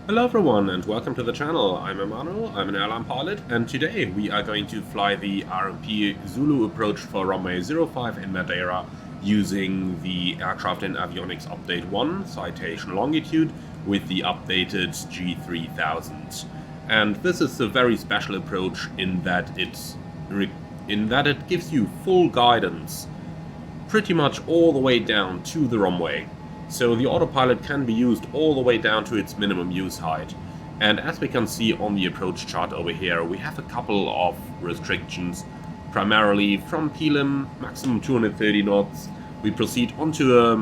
Hello everyone and welcome to the channel. I'm Emmanuel, I'm an airline pilot, and today we are going to fly the RMP Zulu approach for runway 05 in Madeira using the Aircraft and Avionics Update 1 citation longitude with the updated G3000. And this is a very special approach in that it gives you full guidance pretty much all the way down to the runway. So the autopilot can be used all the way down to its minimum use height. And as we can see on the approach chart over here, we have a couple of restrictions, primarily from PLIM, maximum 230 knots. We proceed onto a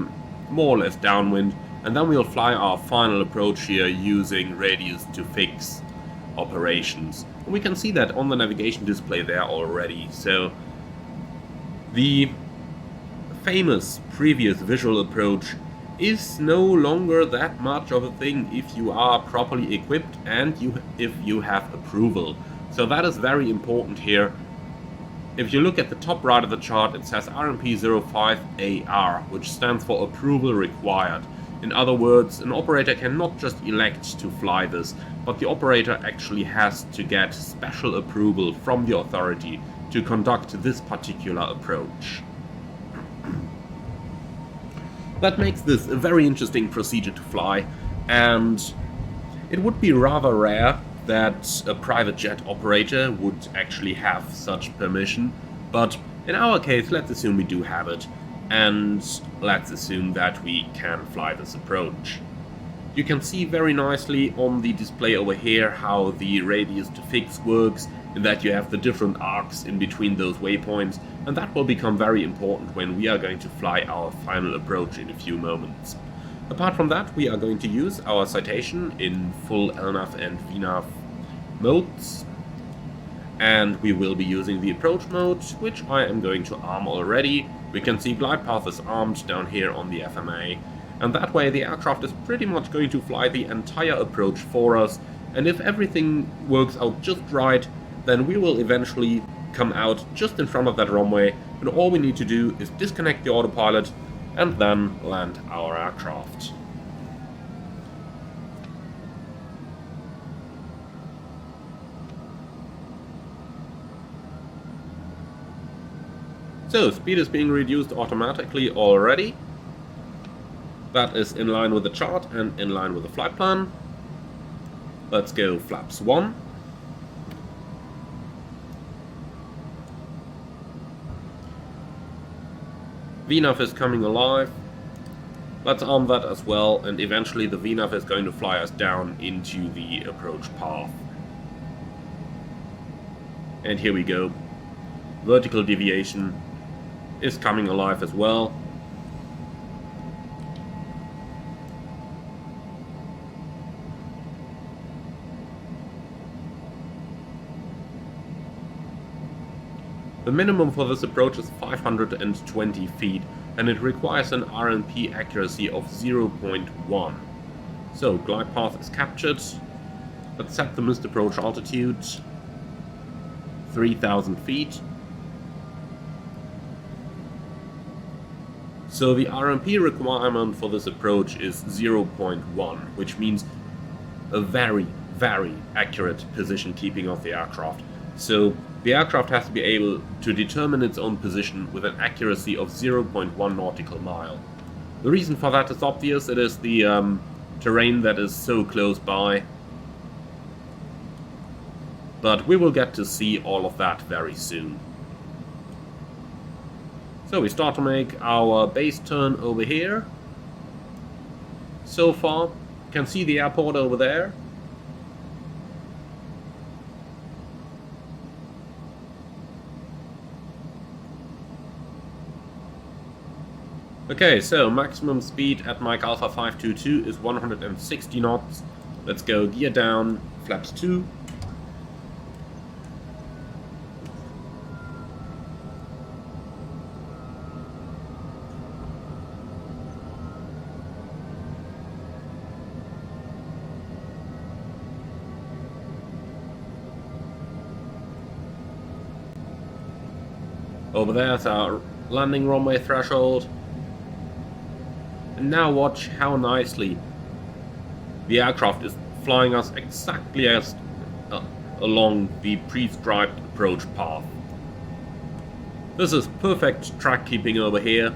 more or less downwind, and then we'll fly our final approach here using radius to fix operations. And we can see that on the navigation display there already. So the famous previous visual approach is no longer that much of a thing if you are properly equipped and if you have approval. So that is very important here. If you look at the top right of the chart, it says RMP 05 AR, which stands for approval required. In other words, an operator cannot just elect to fly this, but the operator actually has to get special approval from the authority to conduct this particular approach. That makes this a very interesting procedure to fly, and it would be rather rare that a private jet operator would actually have such permission, but in our case let's assume we do have it, and let's assume that we can fly this approach. You can see very nicely on the display over here how the radius to fix works, in that you have the different arcs in between those waypoints, and that will become very important when we are going to fly our final approach in a few moments. Apart from that, we are going to use our citation in full LNAV and VNAV modes, and we will be using the approach mode, which I am going to arm already. We can see glide path is armed down here on the FMA, and that way the aircraft is pretty much going to fly the entire approach for us, and if everything works out just right, then we will eventually come out just in front of that runway, and all we need to do is disconnect the autopilot and then land our aircraft. So, speed is being reduced automatically already. That is in line with the chart and in line with the flight plan. Let's go flaps 1. VNAV is coming alive. Let's arm that as well, and eventually the VNAV is going to fly us down into the approach path. And here we go. Vertical deviation is coming alive as well. The minimum for this approach is 520 feet, and it requires an RNP accuracy of 0.1. So, glide path is captured. Let's set the missed approach altitude, 3,000 feet. So the RNP requirement for this approach is 0.1, which means a very, very accurate position keeping of the aircraft. So the aircraft has to be able to determine its own position with an accuracy of 0.1 nautical mile. The reason for that is obvious. It is the terrain that is so close by. But we will get to see all of that very soon. So we start to make our base turn over here. So far, you can see the airport over there. Okay, so maximum speed at Mike Alpha 522 is 160 knots. Let's go gear down, flaps 2. Over there's our landing runway threshold. And now watch how nicely the aircraft is flying us exactly as along the prescribed approach path. This is perfect track keeping over here.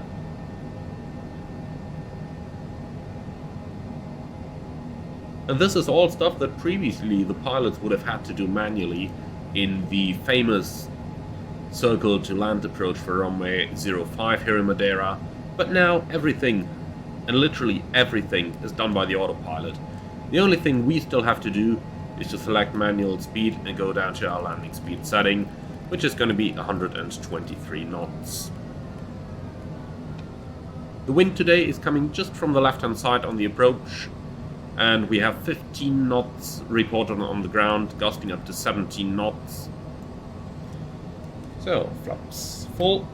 And this is all stuff that previously the pilots would have had to do manually in the famous circle to land approach for runway 05 here in Madeira. But now everything, and literally everything, is done by the autopilot. The only thing we still have to do is to select manual speed and go down to our landing speed setting, which is going to be 123 knots. The wind today is coming just from the left hand side on the approach, and we have 15 knots reported on the ground, gusting up to 17 knots. So, flaps full.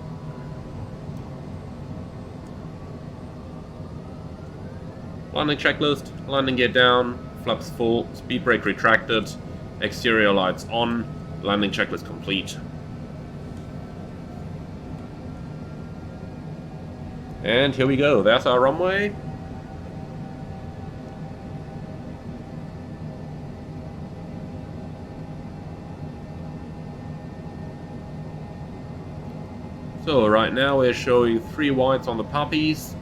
Landing checklist, landing gear down, flaps full, speed brake retracted, exterior lights on, landing checklist complete. And here we go, there's our runway. So right now we're showing 3 wides on the puppies.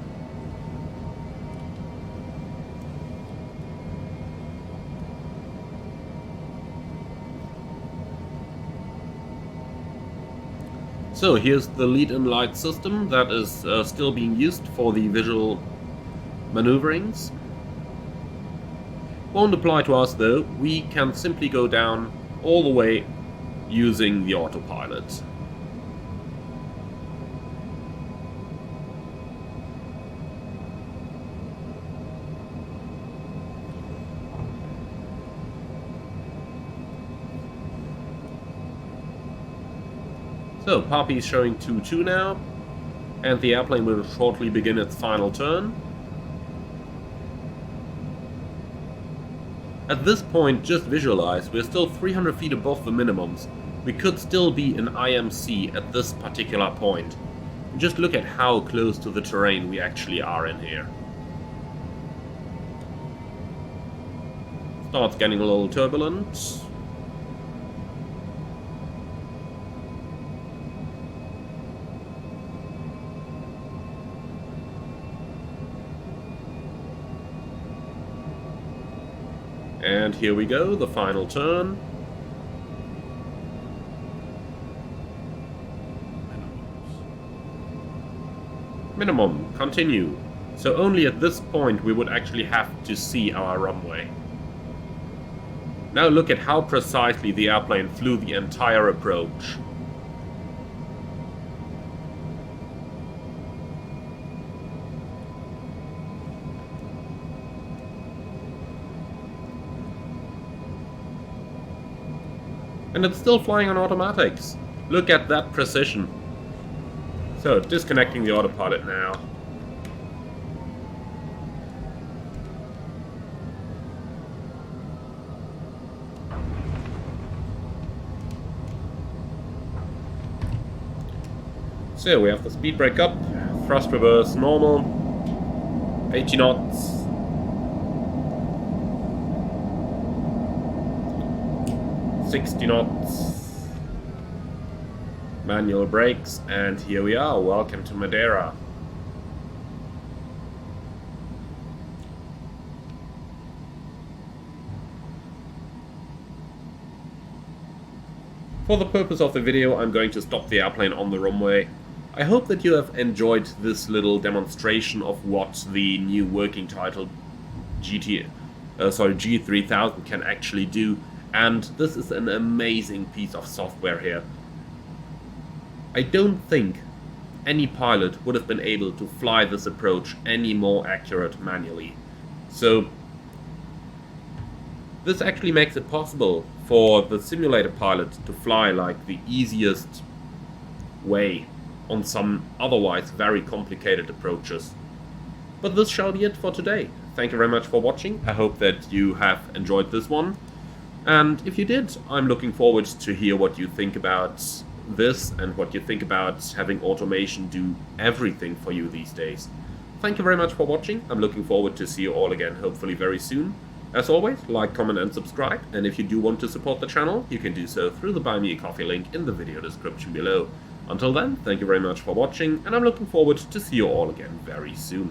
So here's the lead-in light system that is still being used for the visual maneuverings. Won't apply to us though, we can simply go down all the way using the autopilot. So, Poppy is showing 2-2 now, and the airplane will shortly begin its final turn. At this point, just visualize, we're still 300 feet above the minimums. We could still be in IMC at this particular point. Just look at how close to the terrain we actually are in here. Starts getting a little turbulent. And here we go, the final turn. Minimum, continue. So only at this point we would actually have to see our runway. Now look at how precisely the airplane flew the entire approach. And it's still flying on automatics. Look at that precision. So, disconnecting the autopilot now. So, we have the speed brake up, thrust reverse normal, 80 knots. $60 knots, manual brakes, and here we are. Welcome to Madeira. For the purpose of the video, I'm going to stop the airplane on the runway. I hope that you have enjoyed this little demonstration of what the new working title G3000 can actually do. And this is an amazing piece of software here. I don't think any pilot would have been able to fly this approach any more accurate manually. So this actually makes it possible for the simulator pilot to fly like the easiest way on some otherwise very complicated approaches. But this shall be it for today. Thank you very much for watching. I hope that you have enjoyed this one. And if you did, I'm looking forward to hear what you think about this and what you think about having automation do everything for you these days. Thank you very much for watching. I'm looking forward to see you all again, hopefully very soon. As always, like, comment and subscribe, and if you do want to support the channel, you can do so through the Buy Me a Coffee link in the video description below. Until then, thank you very much for watching, and I'm looking forward to see you all again very soon.